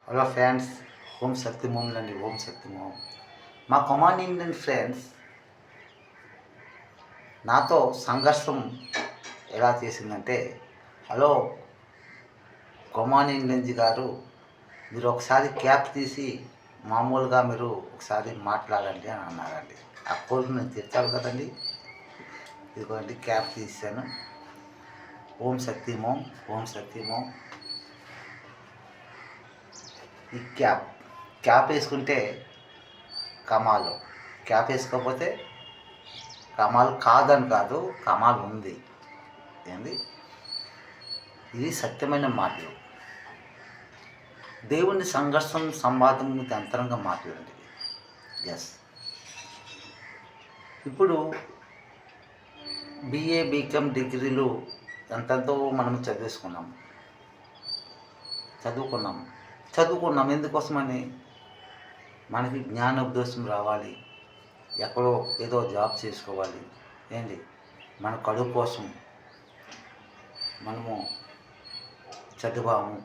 Hello friends, ఓం శక్తి అండి. ఓం శక్తి మా command Indian friends నాతో సంఘర్షం ఎలా చేసిందంటే, హలో కమాండ్ ఇండియన్ గారు, మీరు ఒకసారి క్యాప్ తీసి మామూలుగా మీరు ఒకసారి మాట్లాడండి అని అన్నారండి. ఆ కోరిక నేను తీర్చాలి కదండి. ఇదిగోండి క్యాప్ తీసాను. ఓం శక్తి ఓం శక్తి ఈ క్యాప్ వేసుకుంటే కమాలు, క్యాప్ వేసుకోకపోతే కమాలు కాదని కాదు, కమాలు ఉంది. ఏంది ఇది? సత్యమైన మాటలు. దేవుని సంఘర్షణ సంవాదం అంతరంగా మాట్లాడండి. ఎస్, ఇప్పుడు బిఏ బీకామ్ డిగ్రీలు ఎంతతో మనం చదువుకున్నాం ఎందుకోసమని? మనకి జ్ఞానోపదేశం రావాలి, ఎక్కడో ఏదో జాబ్ చేసుకోవాలి. ఏంటి, మన కడుపు కోసం మనము చదివాము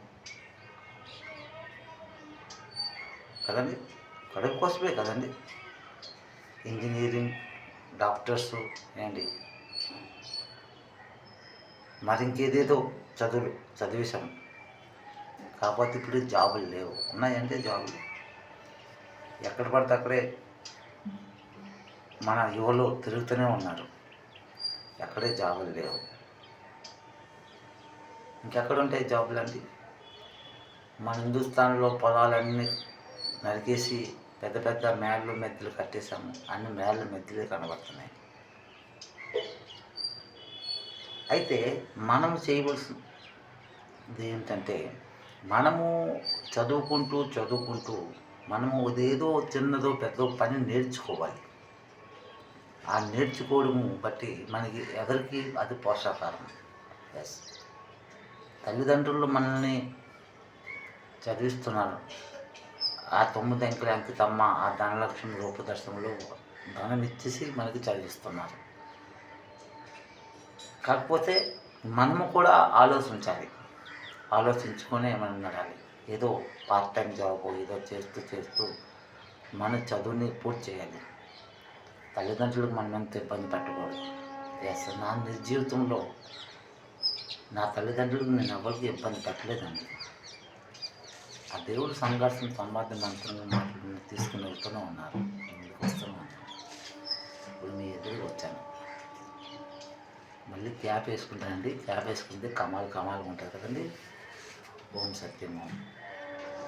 కదండి, కడుపు కోసమే కదండి. ఇంజనీరింగ్, డాక్టర్స్ ఏంటి, మరి ఇంకేదేదో చదివేశాం. కాకపోతే ఇప్పుడు జాబులు లేవు. ఉన్నాయంటే జాబులు ఎక్కడ పడితే అక్కడే మన యువలు తిరుగుతూనే ఉన్నారు. ఎక్కడే జాబులు లేవు. ఇంకెక్కడ ఉంటాయి జాబులు అండి? మన హిందుస్థాన్లో పొలాలన్నీ నరికేసి పెద్ద పెద్ద మేళ్ళు మెద్దలు కట్టేశాము. అన్ని మేళ్ళ మెద్దలే కనబడుతున్నాయి. అయితే మనం చేయవలసింది ఏంటంటే, మనము చదువుకుంటూ మనము అదేదో చిన్నదో పెద్దో పని నేర్చుకోవాలి. ఆ నేర్చుకోవడము బట్టి మనకి ఎవరికి అది పోషాకారం. ఎస్, తల్లిదండ్రులు మనల్ని చదివిస్తున్నారు. ఆ 9 అంకెల అంకితమ్మ, ఆ ధనలక్ష్మి రూపదర్శనంలో ధనం ఇచ్చేసి మనకి చదివిస్తున్నారు. కాకపోతే మనము కూడా ఆలోచించుకొని మనం నడాలి. ఏదో పార్ట్ టైం జాబ్ ఏదో చేస్తూ మన చదువుని పూర్తి చేయాలి. తల్లిదండ్రులకు మనం ఎంత ఇబ్బంది పెట్టకూడదు. ఎస్, నా జీవితంలో నా తల్లిదండ్రులకు నేను ఎవరికి ఇబ్బంది పెట్టలేదండి. ఆ దేవుడు సంఘర్షణ సంవాద మంత్రంగా మాటలు తీసుకుని వెళ్తూనే ఉన్నారు. ముందుకు వస్తున్నాను. ఇప్పుడు మీ ఎదురు వచ్చాను. మళ్ళీ క్యాప్ వేసుకుంటానండి. క్యాప్ వేసుకుంటే కమాలు ఉంటుంది కదండి. ఓం సత్యం.